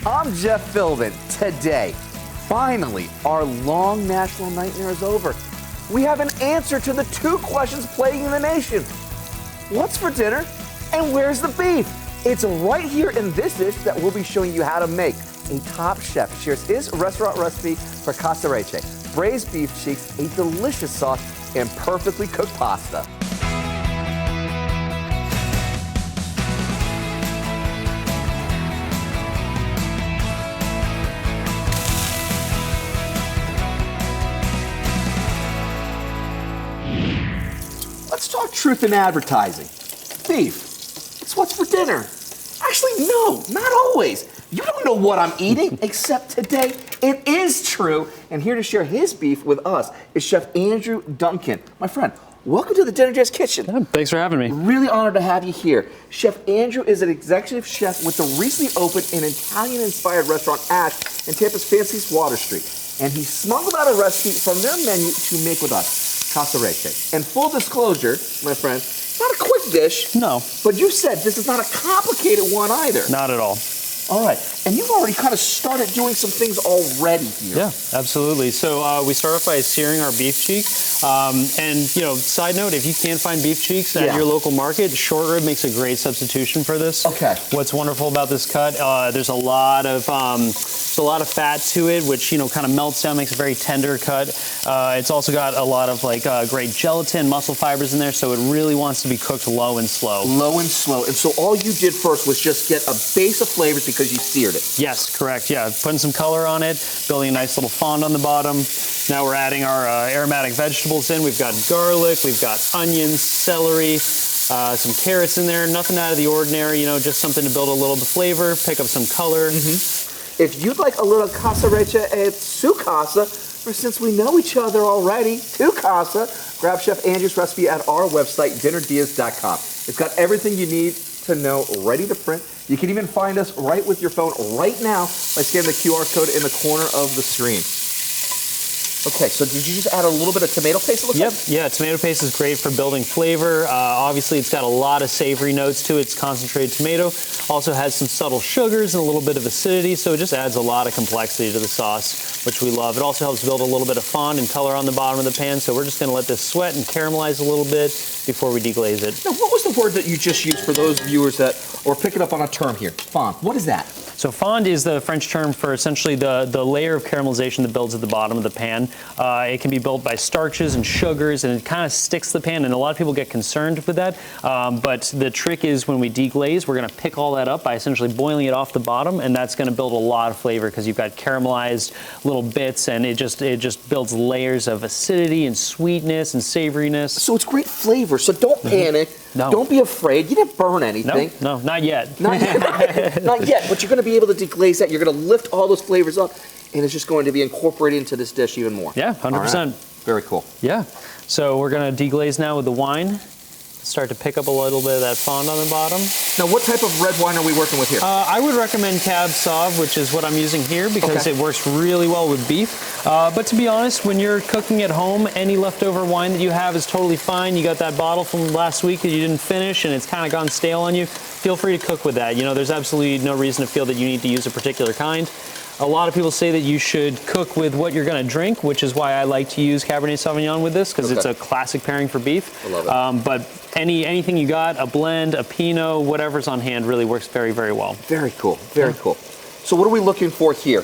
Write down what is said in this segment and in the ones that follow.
I'm Jeff Philbin. Today, finally, our long national nightmare is over. We have an answer to the two questions plaguing the nation. What's for dinner and where's the beef? It's right here in this dish that we'll be showing you how to make. A top chef shares his restaurant recipe for Casarecce, braised beef cheeks, a delicious sauce, and perfectly cooked pasta. Let's talk truth in advertising. Beef. It's what's for dinner. Actually, no, not always. You don't know what I'm eating, except today it is true. And here to share his beef with us is Chef Andrew Duncan. My friend, welcome to the Dinner Jazz Kitchen. Yeah, thanks for having me. Really honored to have you here. Chef Andrew is an executive chef with the recently opened and Italian-inspired restaurant Ash in Tampa's Fancy's Water Street. And he smuggled out a recipe from their menu to make with us, Casarecce. And full disclosure, my friend, not a quick dish. No. But you said this is not a complicated one either. Not at all. All right, and you've already kind of started doing some things already here. Yeah, absolutely. So we start off by searing our beef cheek. And, you know, side note, if you can't find beef cheeks at your local market, short rib makes a great substitution for this. Okay. What's wonderful about this cut, there's a lot of fat to it, which, you know, kind of melts down, makes a very tender cut. It's also got a lot of, like, great gelatin, muscle fibers in there, so it really wants to be cooked low and slow. Low and slow. And so all you did first was just get a base of flavors because you seared it. Yes, correct. Yeah, putting some color on it, building a nice little fond on the bottom. Now we're adding our aromatic vegetables in. We've got garlic, we've got onions, celery, some carrots in there. Nothing out of the ordinary, you know, just something to build a little bit of flavor, pick up some color. Mm-hmm. If you'd like a little Casarecce e su casa, or since we know each other already, to casa, grab Chef Andrew's recipe at our website, dinnerdeas.com. It's got everything you need to know ready to print. You can even find us right with your phone right now by scanning the QR code in the corner of the screen. Okay, so did you just add a little bit of tomato paste? Yep, yeah, tomato paste is great for building flavor. Obviously, it's got a lot of savory notes to it. It's concentrated tomato. Also has some subtle sugars and a little bit of acidity, so it just adds a lot of complexity to the sauce, which we love. It also helps build a little bit of fond and color on the bottom of the pan, so we're just going to let this sweat and caramelize a little bit before we deglaze it. Now, what was the word that you just used for those viewers that are picking up on a term here? Fond. What is that? So fond is the French term for essentially the layer of caramelization that builds at the bottom of the pan. It can be built by starches and sugars, and it kind of sticks the pan, and a lot of people get concerned with that. But the trick is when we deglaze, we're going to pick all that up by essentially boiling it off the bottom, and that's going to build a lot of flavor because you've got caramelized little bits, and it just builds layers of acidity and sweetness and savoriness. So it's great flavor, so don't panic. No. Don't be afraid. You didn't burn anything. No, not yet. Not yet. Not yet, but you're going to be able to deglaze that. You're going to lift all those flavors up, and it's just going to be incorporated into this dish even more. Yeah, 100%. Right. Very cool. Yeah. So we're going to deglaze now with the wine. Start to pick up a little bit of that fond on the bottom. Now, what type of red wine are we working with here? I would recommend Cab Sauv, which is what I'm using here because it works really well with beef. But to be honest, when you're cooking at home, any leftover wine that you have is totally fine. You got that bottle from last week that you didn't finish and it's kind of gone stale on you. Feel free to cook with that. You know, there's absolutely no reason to feel that you need to use a particular kind. A lot of people say that you should cook with what you're going to drink, which is why I like to use Cabernet Sauvignon with this, because it's a classic pairing for beef. I love it. But anything you got, a blend, a Pinot, whatever's on hand really works very, very well. Very cool. Very cool. So what are we looking for here?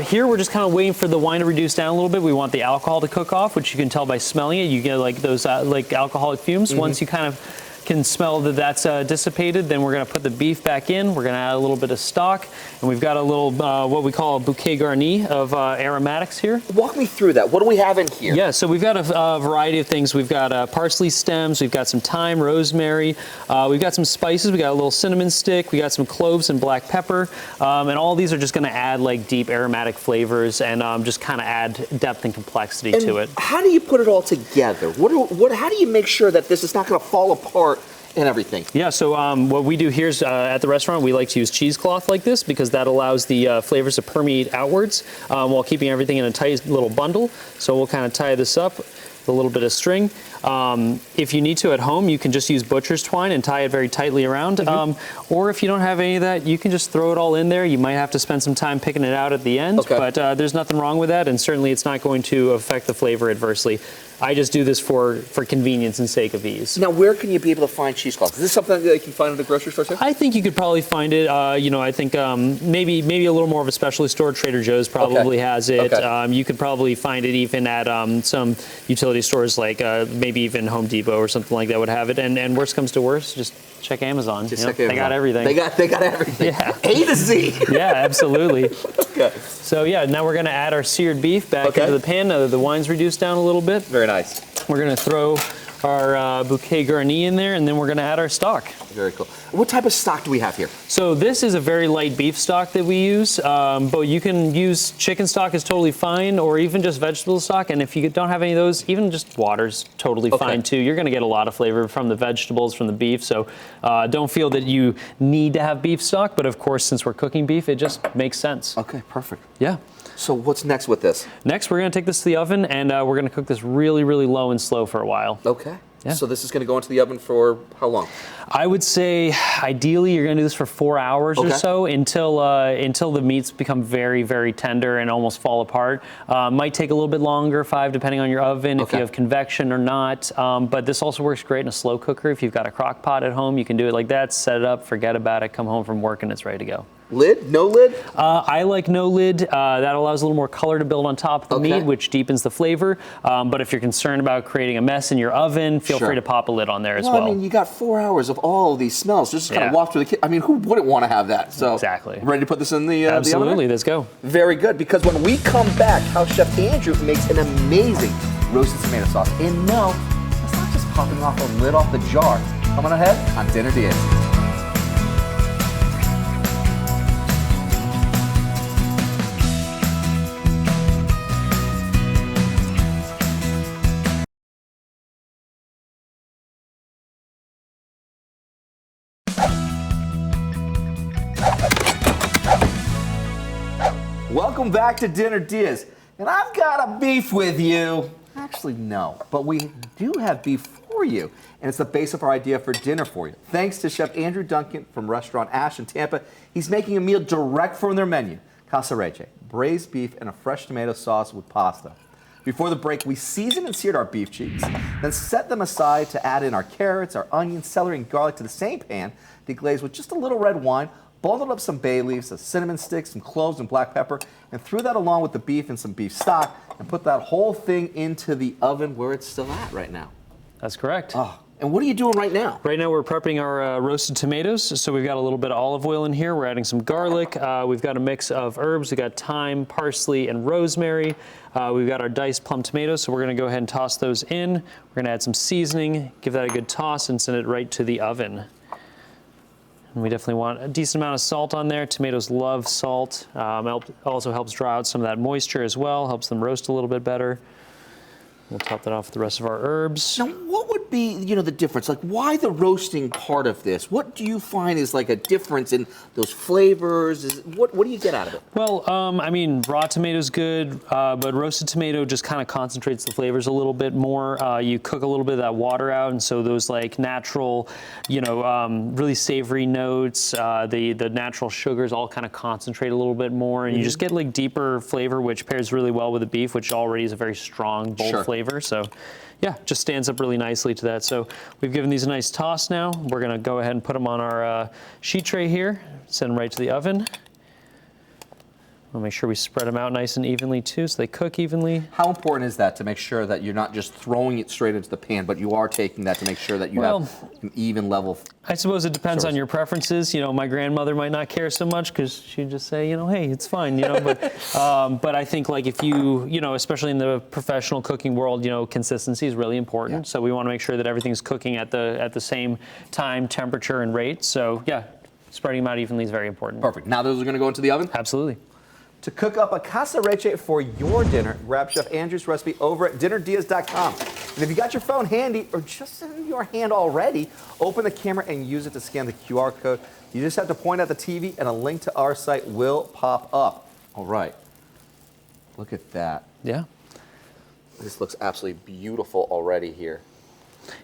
Here we're just kind of waiting for the wine to reduce down a little bit. We want the alcohol to cook off, which you can tell by smelling it. You get like those like alcoholic fumes. Once you kind of can smell that that's dissipated, then we're going to put the beef back in. We're going to add a little bit of stock, and we've got a little what we call a bouquet garni of aromatics here. Walk me through that. What do we have in here? Yeah, so we've got a variety of things. We've got parsley stems, we've got some thyme, rosemary, we've got some spices, we got a little cinnamon stick, we got some cloves and black pepper, and all these are just going to add like deep aromatic flavors and just kind of add depth and complexity to it. How do you put it all together? How do you make sure that this is not going to fall apart and everything? Yeah, so what we do here is at the restaurant, we like to use cheesecloth like this because that allows the flavors to permeate outwards while keeping everything in a tight little bundle. So we'll kind of tie this up. a little bit of string. If you need to at home, you can just use butcher's twine and tie it very tightly around. Or if you don't have any of that, you can just throw it all in there. You might have to spend some time picking it out at the end, but there's nothing wrong with that, and certainly it's not going to affect the flavor adversely. I just do this for convenience and sake of ease. Now, where can you be able to find cheesecloths? Is this something that you can find at the grocery store too? I think you could probably find it. I think maybe a little more of a specialty store. Trader Joe's probably has it. You could probably find it even at some utility stores like maybe even Home Depot or something like that would have it. And worst comes to worst, just check Amazon. Just check Amazon. They got everything. They got everything. Yeah. A to Z. Yeah, absolutely. So yeah, now we're going to add our seared beef back into the pan. Now that the wine's reduced down a little bit. Very nice. We're going to throw our bouquet garni in there, and then we're going to add our stock. Very cool. What type of stock do we have here? So this is a very light beef stock that we use, but you can use chicken stock is totally fine, or even just vegetable stock. And if you don't have any of those, even just water's totally fine too. You're going to get a lot of flavor from the vegetables, from the beef. So don't feel that you need to have beef stock, but of course, since we're cooking beef, it just makes sense. Okay, perfect. Yeah. So what's next with this? Next, we're going to take this to the oven, and we're going to cook this really, really low and slow for a while. Okay. Yeah. So this is going to go into the oven for how long? I would say ideally you're going to do this for 4 hours or so until the meats become very, very tender and almost fall apart. Might take a little bit longer, 5 depending on your oven, if you have convection or not. But this also works great in a slow cooker. If you've got a crock pot at home, you can do it like that, set it up, forget about it, come home from work, and it's ready to go. Lid? No lid? I like no lid. That allows a little more color to build on top of the meat, which deepens the flavor. But if you're concerned about creating a mess in your oven, feel free to pop a lid on there as well. I mean, you got 4 hours of all of these smells. Just kind of walk through the kitchen. I mean, who wouldn't want to have that? So exactly. Ready to put this in the Absolutely. oven? Let's go. Very good, because when we come back, House Chef Andrew makes an amazing roasted tomato sauce. And no, it's not just popping off a lid off the jar. Coming ahead on Dinner DeeAs. Welcome back to Dinner DeeAs, and I've got a beef with you. Actually, no, but we do have beef for you, and it's the base of our idea for dinner for you. Thanks to Chef Andrew Duncan from Restaurant Ash in Tampa, he's making a meal direct from their menu, Casarecce, braised beef and a fresh tomato sauce with pasta. Before the break, we seasoned and seared our beef cheeks, then set them aside to add in our carrots, our onions, celery, and garlic to the same pan, deglaze with just a little red wine, bundled up some bay leaves, some cinnamon sticks, some cloves, and black pepper, and threw that along with the beef and some beef stock, and put that whole thing into the oven where it's still at right now. That's correct. Oh, and what are you doing right now? Right now we're prepping our roasted tomatoes. So we've got a little bit of olive oil in here. We're adding some garlic. We've got a mix of herbs. We've got thyme, parsley, and rosemary. We've got our diced plum tomatoes, so we're going to go ahead and toss those in. We're going to add some seasoning, give that a good toss, and send it right to the oven. And we definitely want a decent amount of salt on there. Tomatoes love salt. Also helps draw out some of that moisture as well, helps them roast a little bit better. We'll top that off with the rest of our herbs. Now, what would be, the difference? Like, why the roasting part of this? What do you find is like a difference in those flavors? What do you get out of it? Well, I mean, raw tomato's good, but roasted tomato just kind of concentrates the flavors a little bit more. You cook a little bit of that water out, and so those like natural, really savory notes, the natural sugars all kind of concentrate a little bit more, and you just get like deeper flavor, which pairs really well with the beef, which already is a very strong, bold flavor. So yeah, just stands up really nicely to that. So we've given these a nice toss now. We're gonna go ahead and put them on our sheet tray here, send them right to the oven. We'll make sure we spread them out nice and evenly too, so they cook evenly. How important is that to make sure that you're not just throwing it straight into the pan, but you are taking that to make sure that you have an even level? I suppose it depends on your preferences. My grandmother might not care so much because she'd just say, hey, it's fine, but I think like if you, especially in the professional cooking world, consistency is really important. So we want to make sure that everything's cooking at the same time, temperature, and rate. So yeah, spreading them out evenly is very important. Perfect. Now those are going to go into the oven? Absolutely. To cook up a casarecce for your dinner, grab Chef Andrew's recipe over at dinnerdeeas.com. And if you got your phone handy or just in your hand already, open the camera and use it to scan the QR code. You just have to point at the TV and a link to our site will pop up. All right. Look at that. Yeah. This looks absolutely beautiful already here.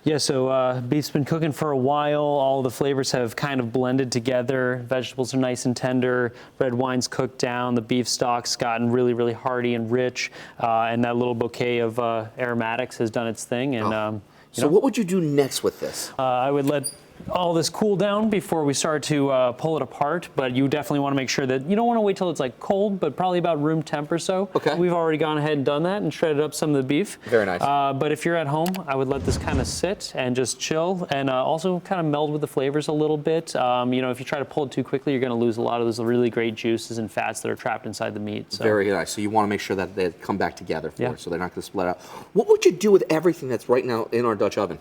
Yeah, so beef's been cooking for a while. All the flavors have kind of blended together. Vegetables are nice and tender. Red wine's cooked down. The beef stock's gotten really, really hearty and rich. And that little bouquet of aromatics has done its thing. And so what would you do next with this? I would let all this cool down before we start to pull it apart, but you definitely want to make sure that you don't want to wait till it's like cold, but probably about room temp or so. Okay. We've already gone ahead and done that and shredded up some of the beef. Very nice. But if you're at home, I would let this kind of sit and just chill, and also kind of meld with the flavors a little bit. You know, if you try to pull it too quickly, you're going to lose a lot of those really great juices and fats that are trapped inside the meat. So. Very nice. So you want to make sure that they come back together for Yeah. it, so they're not going to split out. What would you do with everything that's right now in our Dutch oven?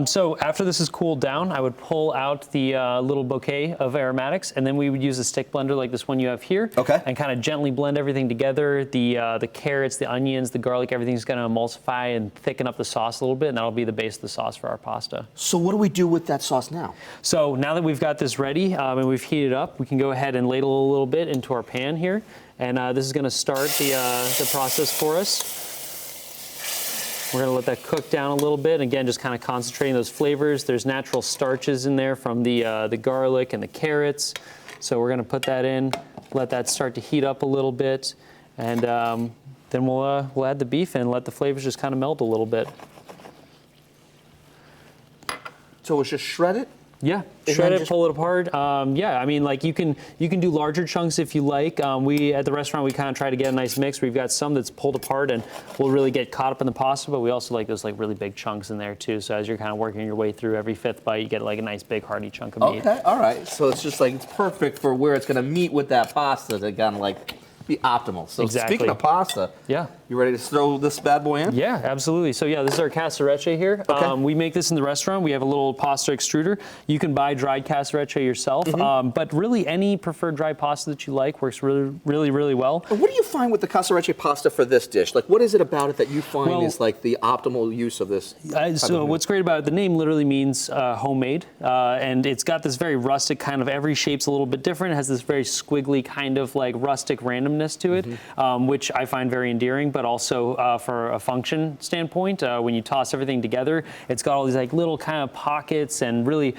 So after this is cooled down, I would pull out the little bouquet of aromatics, and then we would use a stick blender like this one you have here. Okay. And kind of gently blend everything together. The carrots, the onions, the garlic, everything's going to emulsify and thicken up the sauce a little bit, and that'll be the base of the sauce for our pasta. So what do we do with that sauce now? So now that we've got this ready and we've heated up, we can go ahead and ladle a little bit into our pan here, and this is going to start the process for us. We're going to let that cook down a little bit. Again, just kind of concentrating those flavors. There's natural starches in there from the garlic and the carrots. So we're going to put that in, let that start to heat up a little bit, and then we'll add the beef in and let the flavors just kind of melt a little bit. So it's just shred it? Yeah, shred it, pull it apart. Yeah, I mean, like you can do larger chunks if you like. We at the restaurant we kind of try to get a nice mix. We've got some that's pulled apart and will really get caught up in the pasta, but we also like those like really big chunks in there too. So as you're kind of working your way through every fifth bite, you get like a nice big hearty chunk of meat. Okay, all right. So it's just like it's perfect for where it's going to meet with that pasta to kind of like be optimal. So Exactly. speaking of pasta, Yeah. you ready to throw this bad boy in? Yeah, absolutely. So yeah, this is our Casarecce here. Okay. We make this in the restaurant. We have a little pasta extruder. You can buy dried Casarecce yourself, but really any preferred dry pasta that you like works really, really, really well. And what do you find with the Casarecce pasta for this dish? Like, what is it about it that you find is like the optimal use of this? So what's great about it, the name literally means homemade, and it's got this very rustic kind of, every shape's a little bit different. It has this very squiggly kind of like rustic randomness to it, which I find very endearing, but also for a function standpoint, when you toss everything together, it's got all these like little kind of pockets and really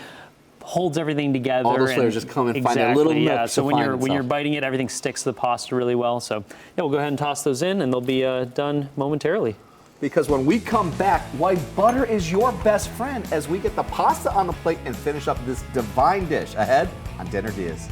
holds everything together. All those flavors just come and find a little nook yeah. So to when you're biting it, everything sticks to the pasta really well. So yeah, we'll go ahead and toss those in, and they'll be done momentarily. Because when we come back, why butter is your best friend as we get the pasta on the plate and finish up this divine dish ahead on Dinner DeeAs.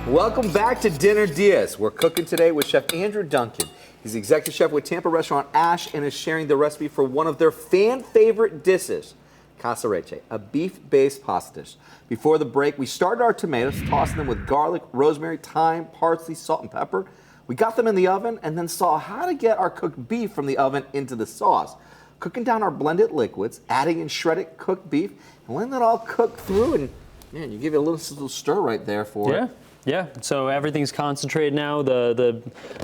Welcome back to Dinner DeeAs. We're cooking today with Chef Andrew Duncan. He's the executive chef with Tampa restaurant Ash and is sharing the recipe for one of their fan favorite dishes, Casarecce, a beef-based pasta dish. Before the break, we started our tomatoes, tossing them with garlic, rosemary, thyme, parsley, salt, and pepper. We got them in the oven and then saw how to get our cooked beef from the oven into the sauce. Cooking down our blended liquids, adding in shredded cooked beef, and letting it all cook through. And man, you give it a little stir right there for it. Yeah, so everything's concentrated now. The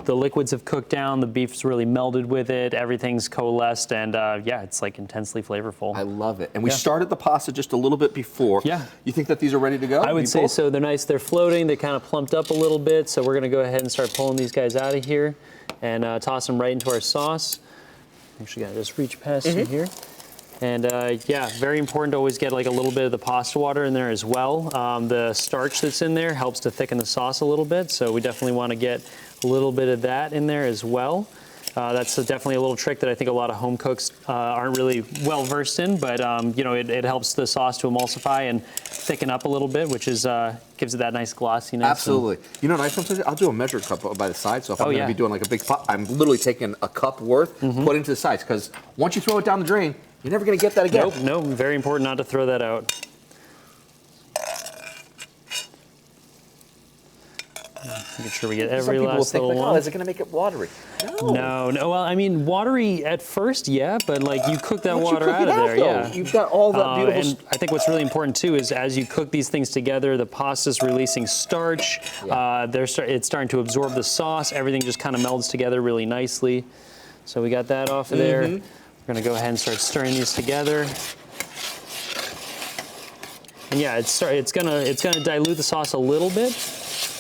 liquids have cooked down. The beef's really melded with it. Everything's coalesced, and yeah, it's like intensely flavorful. I love it. And we started the pasta just a little bit before. Yeah. You think that these are ready to go? I would say so. They're nice. They're floating. They kind of plumped up a little bit. So we're going to go ahead and start pulling these guys out of here and toss them right into our sauce. Actually, got to just reach past in here. And yeah, very important to always get like a little bit of the pasta water in there as well. The starch that's in there helps to thicken the sauce a little bit, so we definitely want to get a little bit of that in there as well. That's definitely a little trick that I think a lot of home cooks aren't really well versed in, but you know, it helps the sauce to emulsify and thicken up a little bit, which is gives it that nice glossiness. Absolutely. You know what I sometimes I'll do a measured cup by the side, so if I'm going to be doing like a big pot, I'm literally taking a cup worth, put into the sides, because once you throw it down the drain, you're never going to get that again. Nope, very important not to throw that out. Making sure we get Some every people will last think, little like, one. oh, is it going to make it watery? No. No. Well, I mean, watery at first, yeah, but like you cook that Once you water cook out it of there, though, yeah. You've got all that beautiful. And I think what's really important too is as you cook these things together, the pasta's releasing starch. Yeah. It's starting to absorb the sauce. Everything just kind of melds together really nicely. So we got that off of there. We're gonna go ahead and start stirring these together. And yeah, it's gonna dilute the sauce a little bit.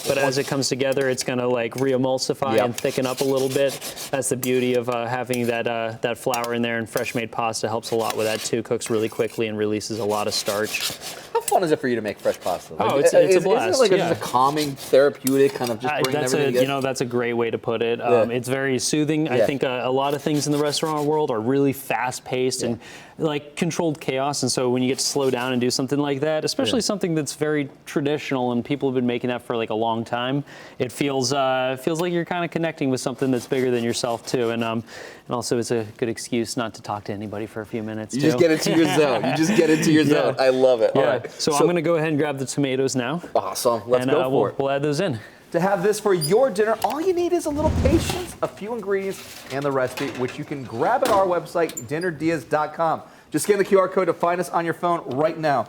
But as it comes together, it's going to like re-emulsify and thicken up a little bit. That's the beauty of having that flour in there, and fresh made pasta helps a lot with that too. Cooks really quickly and releases a lot of starch. How fun is it for you to make fresh pasta? Like, Oh, it's a blast. Isn't it like just a calming, therapeutic kind of just bringing everything together? That's a great way to put it. Yeah. It's very soothing. I think a lot of things in the restaurant world are really fast-paced and like controlled chaos, and so when you get to slow down and do something like that, especially something that's very traditional and people have been making that for like a long time, it feels like you're kind of connecting with something that's bigger than yourself too, and also it's a good excuse not to talk to anybody for a few minutes. You just get into your zone. You just get into your zone. I love it. Yeah. All right. So I'm going to go ahead and grab the tomatoes now. Awesome. Let's go for it. We'll add those in. To have this for your dinner, all you need is a little patience, a few ingredients, and the recipe, which you can grab at our website, dinnerdeas.com. Just scan the QR code to find us on your phone right now.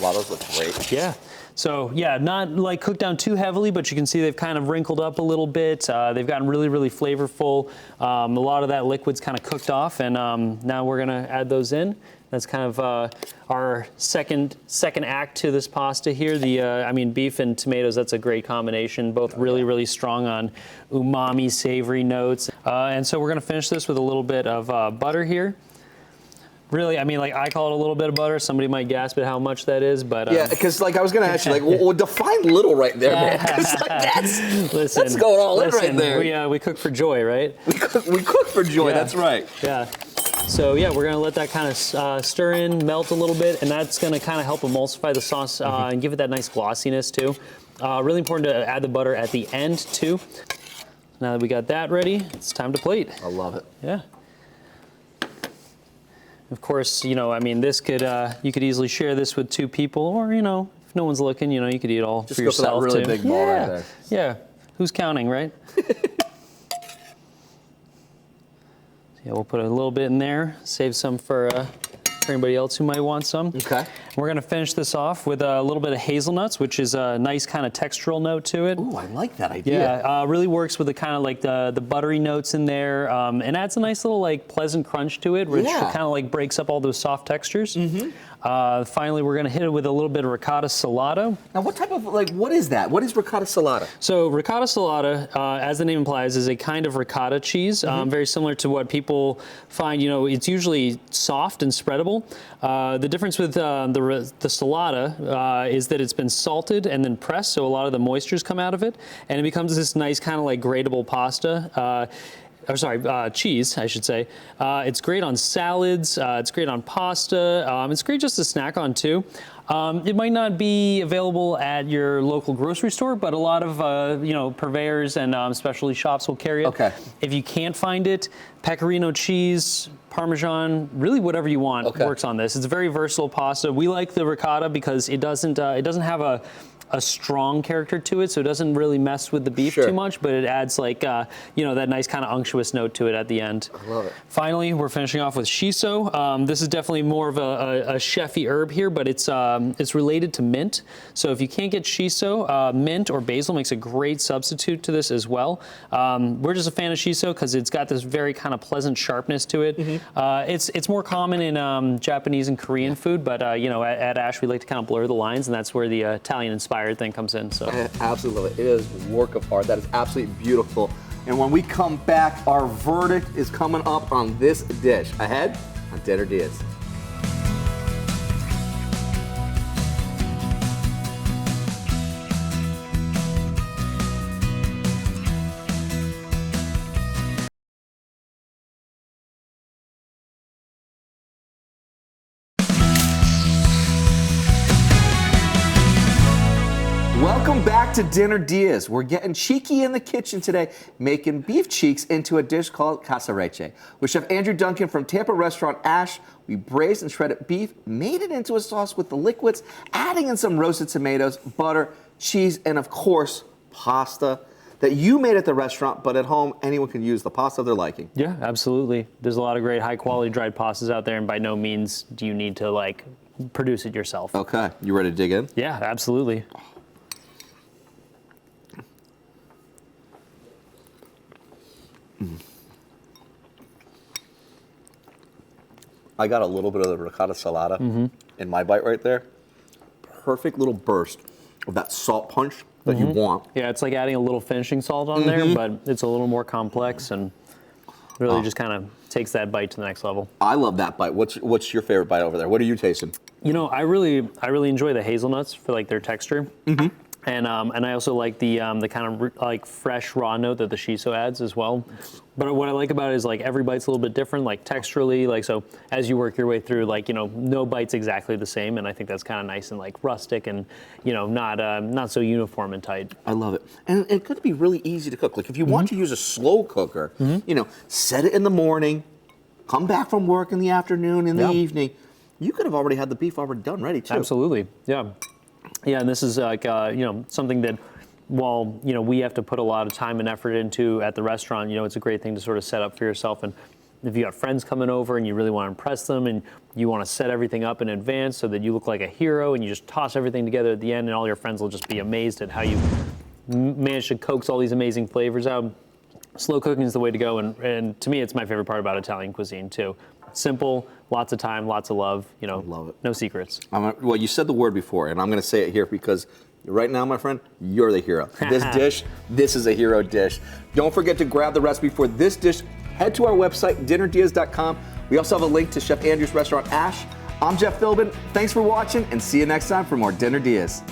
Wow, those look great. Yeah. So yeah, not like cooked down too heavily, but you can see they've kind of wrinkled up a little bit. They've gotten really, really flavorful. A lot of that liquid's kind of cooked off, and now we're gonna add those in. That's kind of our second act to this pasta here. Beef and tomatoes, that's a great combination. Both really strong on umami, savory notes. And so we're gonna finish this with a little bit of butter here. Really, I mean, like I call it a little bit of butter. Somebody might gasp at how much that is, but yeah, because like I was gonna ask you, like, well, define little right there, man. Like, that's going all in right there. We cook for joy, right? We cook for joy. Yeah. That's right. Yeah. So yeah, we're gonna let that kind of stir in, melt a little bit, and that's gonna kind of help emulsify the sauce and give it that nice glossiness too. Really important to add the butter at the end too. Now that we got that ready, it's time to plate. I love it. Yeah. Of course, this could you could easily share this with 2 people, or if no one's looking, you could eat all just for yourself for that really too. big ball right there. Yeah. Who's counting, right? Yeah, we'll put a little bit in there, save some for anybody else who might want some. Okay. We're going to finish this off with a little bit of hazelnuts, which is a nice kind of textural note to it. Ooh, I like that idea. Yeah, really works with the kind of like the buttery notes in there, and adds a nice little like pleasant crunch to it, which kind of like breaks up all those soft textures. Finally, we're going to hit it with a little bit of ricotta salata. Now, what type of, what is that? What is ricotta salata? So ricotta salata, as the name implies, is a kind of ricotta cheese, very similar to what people find, it's usually soft and spreadable. The difference with the salata is that it's been salted and then pressed, so a lot of the moistures come out of it, and it becomes this nice kind of like grateable pasta. Cheese, I should say. It's great on salads. It's great on pasta. It's great just to snack on too. It might not be available at your local grocery store, but a lot of purveyors and specialty shops will carry it. Okay. If you can't find it, Pecorino cheese, Parmesan, really whatever you want works on this. It's a very versatile pasta. We like the ricotta because it doesn't have a strong character to it, so it doesn't really mess with the beef too much, but it adds like, that nice kind of unctuous note to it at the end. I love it. Finally, we're finishing off with shiso. This is definitely more of a chefy herb here, but it's related to mint. So if you can't get shiso, mint or basil makes a great substitute to this as well. We're just a fan of shiso because it's got this very kind of pleasant sharpness to it. It's more common in Japanese and Korean food, but at Ash we like to kind of blur the lines, and that's where the Italian-inspired thing comes in. So I absolutely love it. It is a work of art. That is absolutely beautiful. And when we come back, our verdict is coming up on this dish. Ahead on Dinner Diaz. Welcome back to Dinner Diaz. We're getting cheeky in the kitchen today, making beef cheeks into a dish called Casarecce. With Chef Andrew Duncan from Tampa restaurant Ash, we braised and shredded beef, made it into a sauce with the liquids, adding in some roasted tomatoes, butter, cheese, and of course, pasta that you made at the restaurant, but at home, anyone can use the pasta of their liking. Yeah, absolutely. There's a lot of great high quality dried pastas out there, and by no means do you need to like produce it yourself. Okay, you ready to dig in? Yeah, absolutely. I got a little bit of the ricotta salata in my bite right there. Perfect little burst of that salt punch that you want. Yeah, it's like adding a little finishing salt on there, but it's a little more complex and really just kind of takes that bite to the next level. I love that bite. What's your favorite bite over there? What are you tasting? You know, I really enjoy the hazelnuts for like their texture. And I also like the kind of like fresh raw note that the shiso adds as well. But what I like about it is like every bite's a little bit different, like texturally, like so as you work your way through, like, you know, no bite's exactly the same, and I think that's kind of nice and like rustic and, you know, not so uniform and tight. I love it. And it could be really easy to cook. Like if you want to use a slow cooker, you know, set it in the morning, come back from work in the afternoon, in the evening, you could have already had the beef already done, ready too. Absolutely, yeah. Yeah, and this is like, you know, something that while, you know, we have to put a lot of time and effort into at the restaurant, you know, it's a great thing to sort of set up for yourself. And if you got friends coming over and you really want to impress them and you want to set everything up in advance so that you look like a hero and you just toss everything together at the end and all your friends will just be amazed at how you managed to coax all these amazing flavors out. Slow cooking is the way to go. And to me, it's my favorite part about Italian cuisine too. Simple, lots of time, lots of love, you know, love it. No secrets. Well, you said the word before, and I'm going to say it here because right now, my friend, you're the hero. This dish, this is a hero dish. Don't forget to grab the recipe for this dish. Head to our website, dinnerdeas.com. We also have a link to Chef Andrew's restaurant, Ash. I'm Jeff Philbin. Thanks for watching, and see you next time for more Dinner Dias.